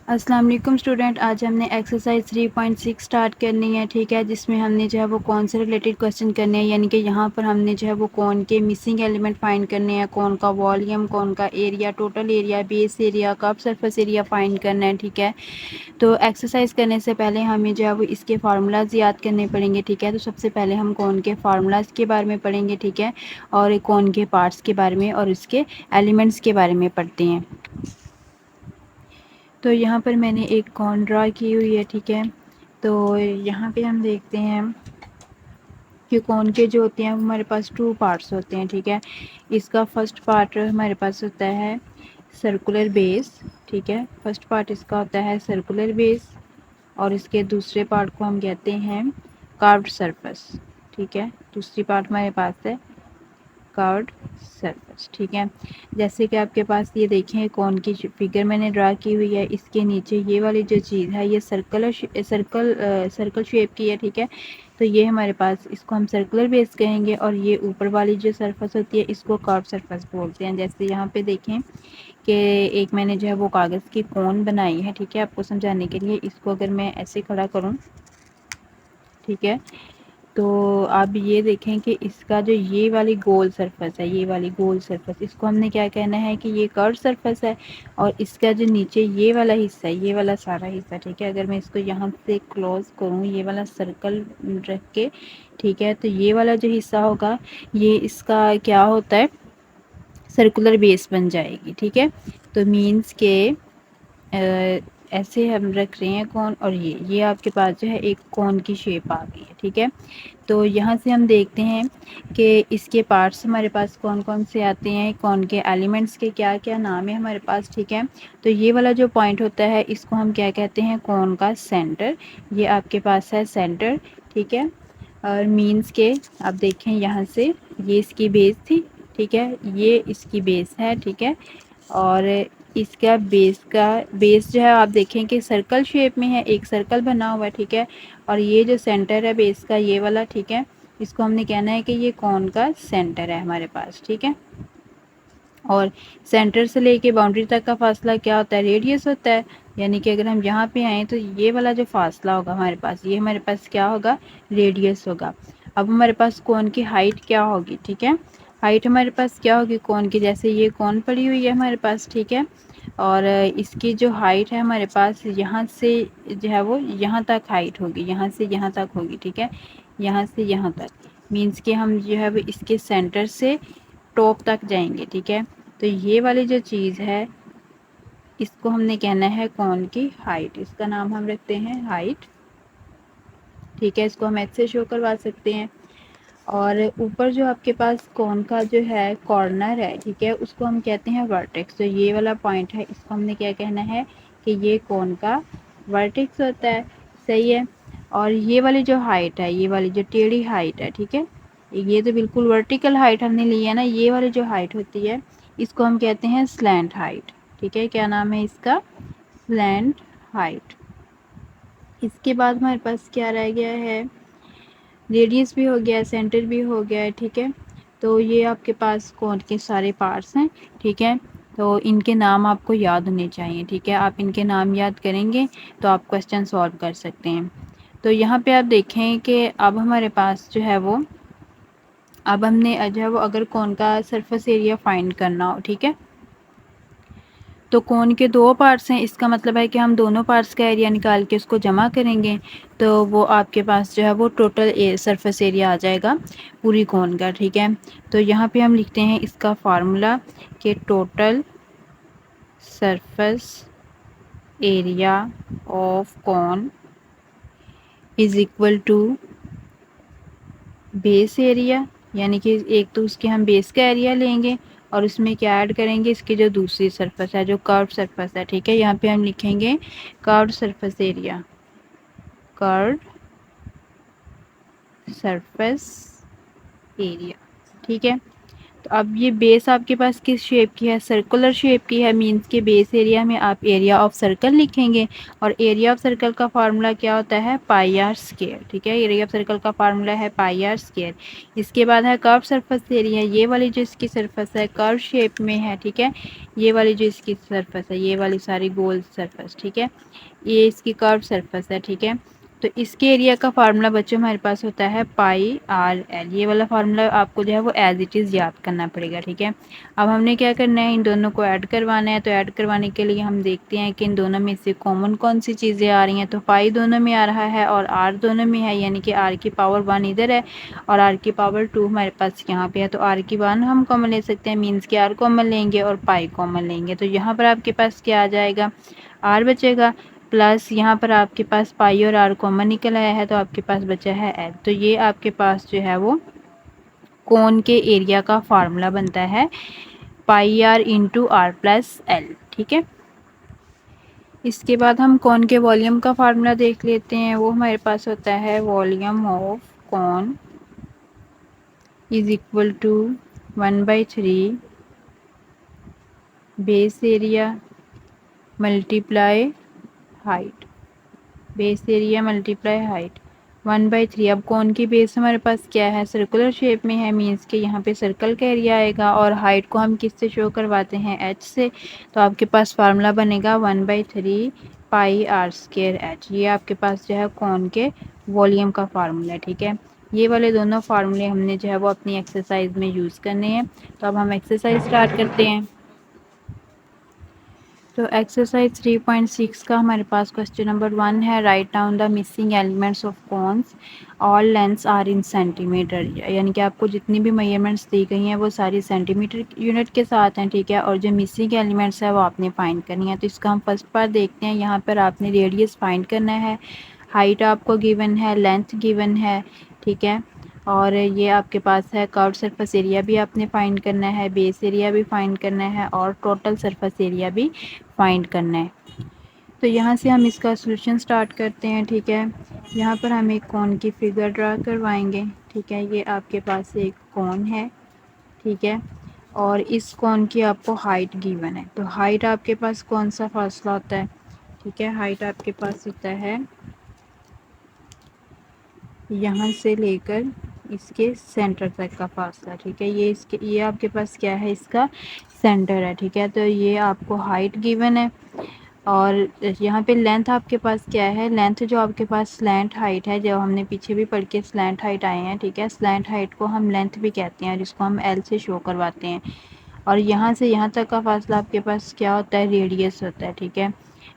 अस्सलाम वालेकुम स्टूडेंट। आज हमने एक्सरसाइज 3.6 स्टार्ट करनी है, ठीक है, जिसमें हमने जो है वो कौन से रिलेटेड क्वेश्चन करने हैं, यानी कि यहाँ पर हमने जो है वो कौन के मिसिंग एलिमेंट फाइंड करने हैं, कौन का वॉल्यूम, कौन का area, total area, base area, curve surface area find करना है, ठीक है। तो एक्सरसाइज करने से पहले हमें जो है वो इसके फार्मूलाज याद करने पड़ेंगे, ठीक है। तो सबसे पहले हम कौन के फार्मूलाज के बारे में पढ़ेंगे, ठीक है, और कौन के पार्ट्स के बारे में और उसके एलिमेंट्स के बारे में पढ़ते हैं। तो यहाँ पर मैंने एक कॉर्न ड्रा की हुई है, ठीक है। तो यहाँ पे हम देखते हैं कि कॉर्न के जो होते हैं वो हमारे पास 2 पार्ट्स होते हैं, ठीक है। इसका फर्स्ट पार्ट हमारे पास होता है सर्कुलर बेस, ठीक है। फर्स्ट पार्ट इसका होता है सर्कुलर बेस और इसके दूसरे पार्ट को हम कहते हैं कार्व्ड सरफेस, ठीक है। दूसरी पार्ट हमारे पास है कर्व्ड सरफेस, ठीक है। जैसे कि आपके पास ये देखें कौन की फिगर मैंने ड्रा की हुई है, इसके नीचे ये वाली जो चीज़ है ये सर्कल शेप की है, ठीक है। तो ये हमारे पास, इसको हम सर्कुलर बेस कहेंगे और ये ऊपर वाली जो सरफेस होती है इसको कर्व सरफेस बोलते हैं। जैसे यहाँ पे देखें कि एक मैंने जो है वो कागज़ की कोन बनाई है, ठीक है, आपको समझाने के लिए। इसको अगर मैं ऐसे खड़ा करूँ, ठीक है, तो आप ये देखें कि इसका जो ये वाली गोल सरफेस है, ये वाली गोल सरफेस, इसको हमने क्या कहना है कि ये कर्व सरफेस है। और इसका जो नीचे ये वाला हिस्सा है, ये वाला सारा हिस्सा, ठीक है, अगर मैं इसको यहाँ से क्लोज करूँ, ये वाला सर्कल रख के, ठीक है, तो ये वाला जो हिस्सा होगा ये इसका क्या होता है, सर्कुलर बेस बन जाएगी, ठीक है। तो मीन्स के ऐसे हम रख रहे हैं कौन, और ये आपके पास जो है एक कौन की शेप आ गई है, ठीक है। तो यहाँ से हम देखते हैं कि इसके पार्ट्स हमारे पास कौन कौन से आते हैं, कौन के एलिमेंट्स के क्या क्या नाम है हमारे पास, ठीक है। तो ये वाला जो पॉइंट होता है इसको हम क्या कहते हैं, कौन का सेंटर। ये आपके पास है सेंटर, ठीक है। और मीन्स के आप देखें यहाँ से ये इसकी बेस थी, ठीक है, ये इसकी बेस है, ठीक है। और इसका बेस जो है आप देखें कि सर्कल शेप में है, एक सर्कल बना हुआ है, ठीक है। और ये जो सेंटर है बेस का, ये वाला, ठीक है, इसको हमने कहना है कि ये कौन का सेंटर है हमारे पास, ठीक है। और सेंटर से लेके बाउंड्री तक का फासला क्या होता है, रेडियस होता है। यानी कि अगर हम यहाँ पे आए तो ये वाला जो फासला होगा हमारे पास, ये हमारे पास क्या होगा, रेडियस होगा। अब हमारे पास कौन की हाइट क्या होगी, ठीक है। हाइट हमारे पास क्या होगी कौन की, जैसे ये कौन पड़ी हुई है हमारे पास, ठीक है। और इसकी जो हाइट है हमारे पास, यहाँ से जो है वो यहाँ तक हाइट होगी, यहाँ से यहाँ तक होगी, ठीक है, यहाँ से यहाँ तक। मीन्स कि हम जो है वो इसके सेंटर से टॉप तक जाएंगे, ठीक है। तो ये वाली जो चीज़ है इसको हमने कहना है कौन की हाइट, इसका नाम हम रखते हैं हाइट, ठीक है। इसको हम एच से शो करवा सकते हैं। और ऊपर जो आपके पास कौन का जो है कॉर्नर है, ठीक है, उसको हम कहते हैं वर्टेक्स। तो ये वाला पॉइंट है इसको हमने क्या कहना है कि ये कौन का वर्टेक्स होता है, सही है। और ये वाली जो हाइट है, ये वाली जो टेढ़ी हाइट है, ठीक है, ये तो बिल्कुल वर्टिकल हाइट हमने ली है ना, ये वाली जो हाइट होती है इसको हम कहते हैं स्लैंट हाइट, ठीक है। क्या नाम है इसका, स्लैंट हाइट। इसके बाद हमारे पास क्या रह गया है, रेडियस भी हो गया है, सेंटर भी हो गया है, ठीक है। तो ये आपके पास कौन के सारे पार्ट्स हैं, ठीक है। तो इनके नाम आपको याद होने चाहिए, ठीक है। आप इनके नाम याद करेंगे तो आप क्वेश्चन सॉल्व कर सकते हैं। तो यहाँ पे आप देखें कि अब हमारे पास जो है वो, अब हमने जो है वो अगर कौन का सरफेस एरिया फाइंड करना हो, ठीक है, तो कोन के 2 पार्ट्स हैं, इसका मतलब है कि हम दोनों पार्ट्स का एरिया निकाल के उसको जमा करेंगे तो वो आपके पास जो है वो टोटल सरफेस एरिया आ जाएगा पूरी कोन का, ठीक है। तो यहाँ पे हम लिखते हैं इसका फार्मूला कि total surface area of cone is equal to base area, यानी कि एक तो उसके हम बेस का एरिया लेंगे और उसमें क्या ऐड करेंगे, इसकी जो दूसरी सरफेस है जो कर्व सरफेस है, ठीक है। यहाँ पे हम लिखेंगे curve surface area, curve surface area, ठीक है। तो अब ये बेस आपके पास किस शेप की है, सर्कुलर शेप की है, मीन्स के बेस एरिया में आप एरिया ऑफ सर्कल लिखेंगे और एरिया ऑफ सर्कल का फार्मूला क्या होता है, पाई आर स्क्वायर। ठीक है, एरिया ऑफ सर्कल का फार्मूला है पाई आर स्क्वायर। इसके बाद है कर्व सरफेस एरिया, ये वाली जो इसकी सरफेस है कर्व शेप में है। ठीक है, ये वाली जो इसकी सरफेस है, ये वाली सारी गोल सरफेस, ठीक है, ये इसकी कर्व सरफेस है। ठीक है, तो इसके एरिया का फार्मूला बच्चों हमारे पास होता है पाई आर एल। ये वाला फार्मूला आपको जो है वो एज इट इज़ याद करना पड़ेगा। ठीक है, अब हमने क्या करना है, इन दोनों को ऐड करवाना है। तो ऐड करवाने के लिए हम देखते हैं कि इन दोनों में से कॉमन कौन सी चीज़ें आ रही हैं। तो पाई दोनों में आ रहा है और आर दोनों में है, यानी कि आर की पावर 1 इधर है और आर की पावर 2 हमारे पास यहाँ पे है। तो आर की 1 हम कॉमन ले सकते हैं, मीन्स के आर कॉमन लेंगे और पाई कॉमन लेंगे। तो यहाँ पर आपके पास क्या आ जाएगा, आर बचेगा प्लस यहाँ पर आपके पास पाई और आर कॉमन निकल आया है, तो आपके पास बचा है एल। तो ये आपके पास जो है वो कोन के एरिया का फार्मूला बनता है pi r into r plus l. ठीक है, इसके बाद हम कोन के वॉल्यूम का फार्मूला देख लेते हैं। वो हमारे पास होता है volume of cone is equal to 1/3 base area multiply height, base area multiply height 1/3। अब कौन की बेस हमारे पास क्या है, सर्कुलर शेप में है, मीन्स के यहाँ पे सर्कल का एरिया आएगा और हाइट को हम किससे शो करवाते हैं, एच से। तो आपके पास फार्मूला बनेगा 1/3 पाई आर स्क्वायर एच। ये आपके पास जो है कौन के वॉल्यूम का फार्मूला है। ठीक है, ये वाले दोनों फार्मूले हमने जो है वो अपनी एक्सरसाइज में यूज़ करने हैं। तो अब हम एक्सरसाइज स्टार्ट करते हैं। तो एक्सरसाइज 3.6 का हमारे पास क्वेश्चन नंबर 1 है, write down the missing elements of cones all lengths are in centimetre. यानी कि आपको जितनी भी मेजरमेंट्स दी गई हैं वो सारी सेंटीमीटर यूनिट के साथ हैं। ठीक है, और जो मिसिंग एलिमेंट्स है वो आपने फाइंड करनी है। तो इसका हम फर्स्ट पार्ट देखते हैं। यहाँ पर आपने रेडियस फाइंड करना है, हाइट आपको गिवन है, लेंथ गिवन है। ठीक है, और ये आपके पास है कर्व सरफेस एरिया भी आपने फाइंड करना है, बेस एरिया भी फाइंड करना है और टोटल सरफेस एरिया भी फाइंड करना है। तो यहाँ से हम इसका सॉल्यूशन स्टार्ट करते हैं। ठीक है, यहाँ पर हम एक कोन की फिगर ड्रा करवाएंगे। ठीक है, ये आपके पास एक कोन है। ठीक है, और इस कोन की आपको हाइट गिवन है। तो हाइट आपके पास कौन सा फासला होता है, ठीक है, हाइट आपके पास होता है यहाँ से लेकर इसके सेंटर तक का फासला। ठीक है, ये आपके पास क्या है, इसका सेंटर है। ठीक है, तो ये आपको हाइट गिवन है और यहाँ पे लेंथ आपके पास क्या है, लेंथ जो आपके पास स्लैंट हाइट है, जो हमने पीछे भी पढ़ के स्लैंट हाइट आए हैं। ठीक है, स्लैंट हाइट को हम लेंथ भी कहते हैं जिसको हम एल से शो करवाते हैं। और यहाँ से यहाँ तक का फासला आपके पास क्या होता है, रेडियस होता है। ठीक है,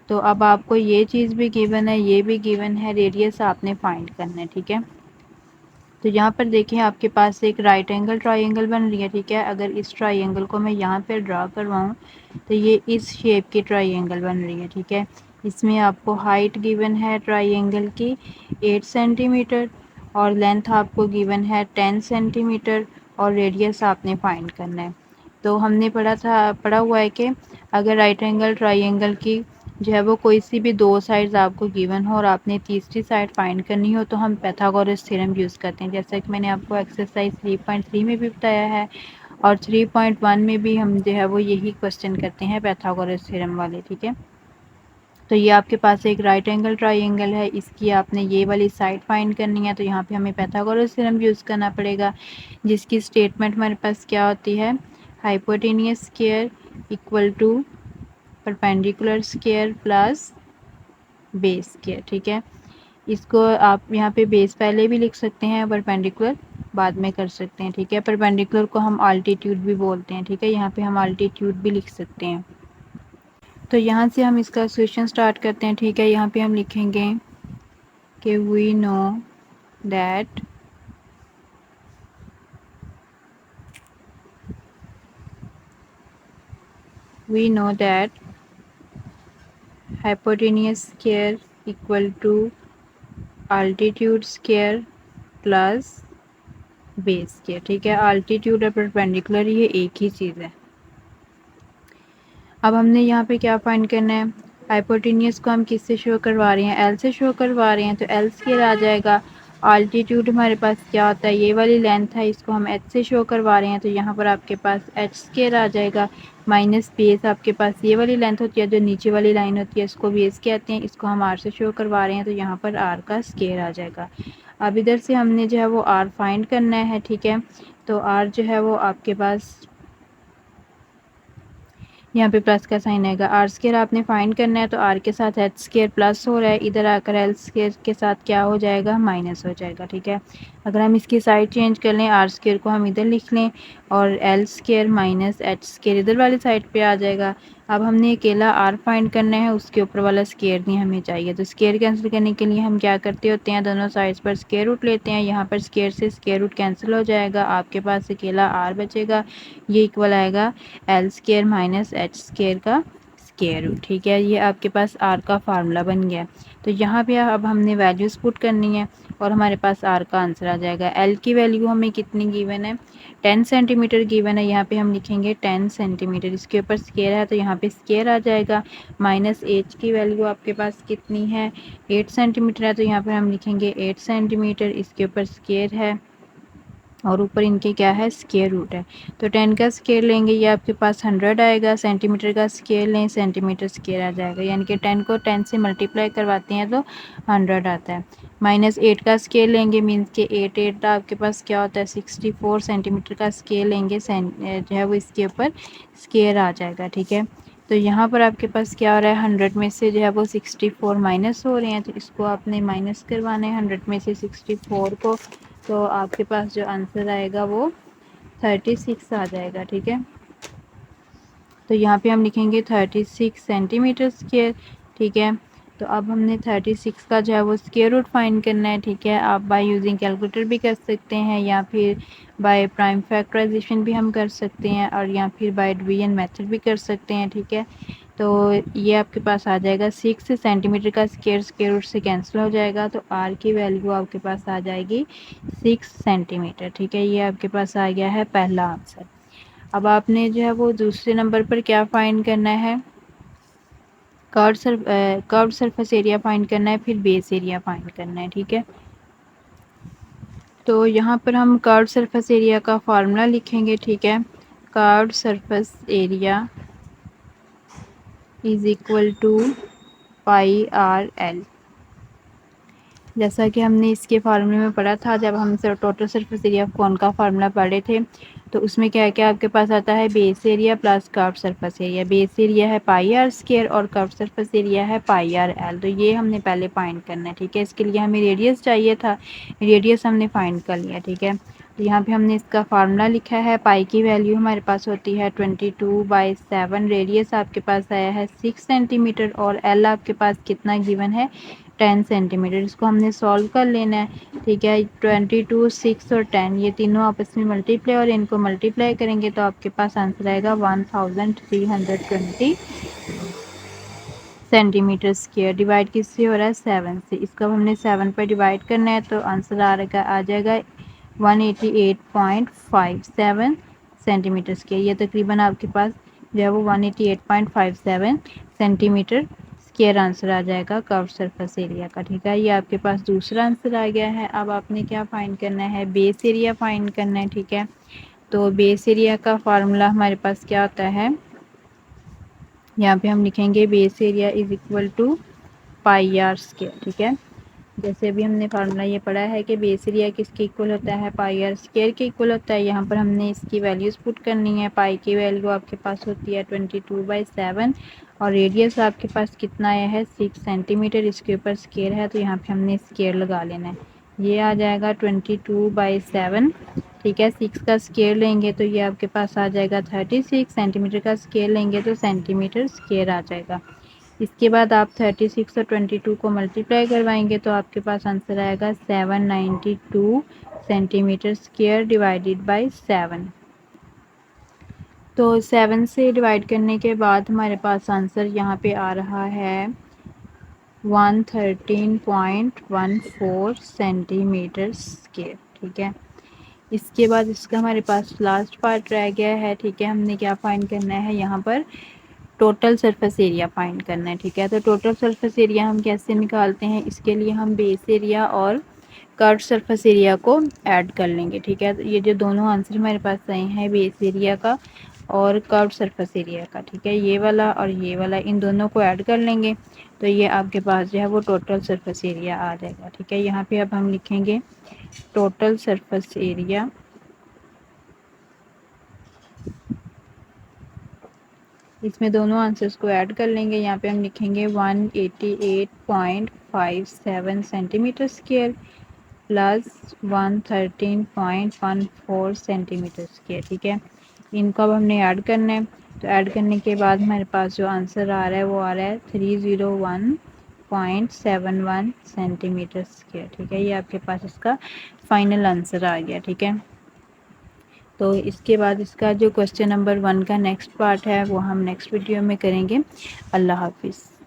तो अब आपको ये चीज़ भी गिवन है, ये भी गिवन है, रेडियस आपने फाइंड करना है। ठीक है, तो यहाँ पर देखें आपके पास एक राइट एंगल ट्राइंगल बन रही है। ठीक है, अगर इस ट्राइंगल को मैं यहाँ पे ड्रा करवाऊँ तो ये इस शेप की ट्राइंगल बन रही है। ठीक है, इसमें आपको हाइट गिवन है ट्राइंगल की 8 सेंटीमीटर और लेंथ आपको गिवन है 10 सेंटीमीटर और रेडियस आपने फाइंड करना है। तो हमने पढ़ा हुआ है कि अगर राइट एंगल ट्राइंगल की जो है वो कोई सी भी दो साइड्स आपको गिवन हो और आपने तीसरी साइड फाइंड करनी हो तो हम पाइथागोरस थ्योरम यूज़ करते हैं, जैसा कि मैंने आपको एक्सरसाइज 3.3 में भी बताया है और 3.1 में भी हम जो है वो यही क्वेश्चन करते हैं पाइथागोरस थ्योरम वाले। ठीक है, तो ये आपके पास एक राइट एंगल ट्राइंगल है, इसकी आपने ये वाली साइड फाइंड करनी है। तो यहाँ पे हमें पाइथागोरस थ्योरम यूज़ करना पड़ेगा, जिसकी स्टेटमेंट हमारे पास क्या होती है, hypotenuse square equal to perpendicular square plus base square. ठीक है, इसको आप यहाँ पे बेस पहले भी लिख सकते हैं, परपेंडिकुलर बाद में कर सकते हैं। ठीक है, परपेंडिकुलर को हम अल्टीट्यूड भी बोलते हैं। ठीक है, यहाँ पे हम अल्टीट्यूड भी लिख सकते हैं। तो यहाँ से हम इसका सॉल्यूशन स्टार्ट करते हैं। ठीक है, यहाँ पे हम लिखेंगे कि we know that hypotenuse square equal to altitude square plus base square. ठीक है, अल्टीट्यूड और परपेंडिकुलर ये एक ही चीज़ है। अब हमने यहाँ पे क्या फाइंड करना है, हाइपोटेनियस को हम किससे शो करवा रहे हैं, एल से शो करवा रहे हैं, तो एल स्क्वायर आ जाएगा अल्टीट्यूड हमारे पास क्या होता है, ये वाली लेंथ है, इसको हम एच से शो करवा रहे हैं, तो यहाँ पर आपके पास एच स्क्वायर आ जाएगा माइनस बेस। आपके पास ये वाली लेंथ होती है जो नीचे वाली लाइन होती है, इसको बेस कहते हैं, इसको हम आर से शो करवा रहे हैं, तो यहाँ पर आर का स्क्वायर आ जाएगा। अब इधर से हमने जो है वो आर फाइंड करना है, ठीक है। तो आर जो है वो आपके पास यहाँ पे प्लस का साइन आएगा। आर स्क्वायर आपने फाइंड करना है, तो आर के साथ एच स्क्वायर प्लस हो रहा है, इधर आकर एल स्क्वायर के साथ क्या हो जाएगा, माइनस हो जाएगा, ठीक है। अगर हम इसकी साइड चेंज कर लें, आर स्क्वायर को हम इधर लिख लें और L square minus H square इधर वाली साइड पे आ जाएगा। अब हमने अकेला आर फाइंड करना है, उसके ऊपर वाला स्क्वायर नहीं हमें चाहिए, तो स्क्वायर कैंसिल करने के लिए हम क्या करते होते हैं, दोनों साइड्स पर स्क्वायर रूट लेते हैं। यहाँ पर स्क्वायर से स्क्वायर रूट कैंसिल हो जाएगा, आपके पास अकेला आर बचेगा, ये इक्वल आएगा L square minus H square का स्क्वायर रूट, ठीक है। ये आपके पास आर का फार्मूला बन गया। तो यहाँ पे अब हमने वैल्यूज पुट करनी है और हमारे पास आर का आंसर आ जाएगा। एल की वैल्यू हमें कितनी गिवन है, 10 सेंटीमीटर गिवन है, यहाँ पे हम लिखेंगे 10 सेंटीमीटर, इसके ऊपर स्क्वायर है तो यहाँ पे स्क्वायर आ जाएगा। माइनस एच की वैल्यू आपके पास कितनी है, 8 सेंटीमीटर है, तो यहाँ पर हम लिखेंगे 8 सेंटीमीटर, इसके ऊपर स्क्वायर है और ऊपर इनके क्या है, स्क्वायर रूट है। तो 10 का स्क्वायर लेंगे, ये आपके पास 100 आएगा। सेंटीमीटर का स्क्वायर लें, सेंटीमीटर स्क्वायर आ जाएगा, यानी कि 10 को 10 से मल्टीप्लाई करवाते हैं तो 100 आता है। माइनस 8 का स्क्वायर लेंगे, मीन्स के 8 आपके पास क्या होता है, 64 सेंटीमीटर का स्क्वायर लेंगे, जो है वो इसके ऊपर स्क्वायर आ जाएगा, ठीक है। तो यहाँ पर आपके पास क्या हो रहा है, 100 में से जो है वो 64 माइनस हो रहे हैं, तो इसको आपने माइनस करवाना है 100 में से 64 को, तो आपके पास जो आंसर आएगा वो 36 आ जाएगा, ठीक है। तो यहाँ पे हम लिखेंगे 36 सेंटीमीटर स्क्वायर, ठीक है। तो अब हमने 36 का जो है वो स्क्वायर रूट फाइंड करना है, ठीक है। आप बाय यूजिंग कैलकुलेटर भी कर सकते हैं या फिर बाय प्राइम फैक्टराइजेशन भी हम कर सकते हैं और या फिर बाय डिवीजन मेथड भी कर सकते हैं, ठीक है। तो ये आपके पास आ जाएगा 6 सेंटीमीटर का स्क्वायर रूट से कैंसिल हो जाएगा, तो आर की वैल्यू आपके पास आ जाएगी 6 सेंटीमीटर, ठीक है। ये आपके पास आ गया है पहला आंसर। अब आपने जो है वो दूसरे नंबर पर क्या फाइंड करना है, कर्व्ड सरफेस एरिया फाइंड करना है, फिर बेस एरिया फाइंड करना है, ठीक है। तो यहाँ पर हम कर्व्ड सरफेस एरिया का फार्मूला लिखेंगे, ठीक है। Curved surface area is equal to pi r l, जैसा कि हमने इसके फार्मूले में पढ़ा था जब हम टोटल सरफेस एरिया कौन का फार्मूला पढ़े थे, तो उसमें क्या क्या आपके पास आता है, base area plus curve surface area. Base area है पाई आर स्क्वायर और कर्व सरफेस एरिया है पाई आर एल, तो ये हमने पहले फाइंड करना है, ठीक है। इसके लिए हमें रेडियस चाहिए था, रेडियस हमने फाइंड कर लिया, ठीक है। तो यहाँ पे हमने इसका फार्मूला लिखा है, पाई की वैल्यू हमारे पास होती है 22/7, रेडियस आपके पास आया है 6 सेंटीमीटर और एल आपके पास कितना गिवन है, 10 सेंटीमीटर। इसको हमने सॉल्व कर लेना है, ठीक है। 22, 6 और 10 ये तीनों आपस में मल्टीप्लाई और इनको मल्टीप्लाई करेंगे तो आपके पास आंसर आएगा 1320 सेंटीमीटर स्क्वायर। डिवाइड किससे हो रहा है, 7 से, इसको हमने 7 पर डिवाइड करना है तो आंसर आ जाएगा 188.57 सेंटीमीटर स्क्वायर। ये तकरीबन आपके पास जो है वो 188.57 सेंटीमीटर स्क्वायर आंसर आ जाएगा कर्व सरफेस एरिया का, ठीक है। ये आपके पास दूसरा आंसर आ गया है। अब आपने क्या फाइंड करना है, बेस एरिया फाइंड करना है, ठीक है। तो बेस एरिया का फार्मूला हमारे पास क्या होता है, यहाँ पे हम लिखेंगे base area is equal to pi r square, ठीक है। जैसे अभी हमने फार्मूला ये पढ़ा है कि बेस एरिया किसके इक्वल होता है, पाई आर स्क्वायर के इक्वल होता है। यहाँ पर हमने इसकी वैल्यूज पुट करनी है। पाई की वैल्यू आपके पास होती है 22/7 और रेडियस आपके पास कितना आया है, 6 सेंटीमीटर, इसके ऊपर स्क्वायर है तो यहाँ पे हमने स्क्वायर लगा लेना है। ये आ जाएगा 22/7, ठीक है। 6 का स्क्वायर लेंगे तो ये आपके पास आ जाएगा 36, सेंटीमीटर का स्क्वायर लेंगे तो सेंटीमीटर स्क्वायर आ जाएगा। इसके बाद आप 36 और 22 को मल्टीप्लाई करवाएंगे तो आपके पास आंसर आएगा 792 सेंटीमीटर स्क्वायर डिवाइडेड बाय 7। तो 7 से डिवाइड करने के बाद हमारे पास आंसर यहाँ पे आ रहा है 113.14 सेंटीमीटर स्क्वायर, ठीक है। इसके बाद इसका हमारे पास लास्ट पार्ट रह गया है, ठीक है। हमने क्या फाइंड करना है, यहाँ पर टोटल सरफेस एरिया फाइंड करना है, ठीक है। तो टोटल सरफेस एरिया हम कैसे निकालते हैं, इसके लिए हम बेस एरिया और कर्व्ड सरफेस एरिया को ऐड कर लेंगे। ठीक है, ये जो दोनों आंसर हमारे पास आए हैं बेस एरिया का और कर्व्ड सरफेस एरिया का, ठीक है, ये वाला और ये वाला, इन दोनों को ऐड कर लेंगे तो ये आपके पास जो है वो टोटल सरफेस एरिया आ जाएगा। ठीक है, यहाँ पे अब हम लिखेंगे टोटल सरफेस एरिया इसमें दोनों आंसर्स को ऐड कर लेंगे। यहाँ पे हम लिखेंगे 188.57 centimetre square plus 113.14 centimetre square. ठीक है, इनको अब हमने ऐड करना है, तो ऐड करने के बाद हमारे पास जो आंसर आ रहा है वो आ रहा है 301.71 सेंटीमीटर स्क्वायर। ठीक है, ये आपके पास इसका फाइनल आंसर आ गया। ठीक है, तो इसके बाद इसका जो क्वेश्चन नंबर 1 का नेक्स्ट पार्ट है वो हम नेक्स्ट वीडियो में करेंगे। अल्लाह हाफिज़।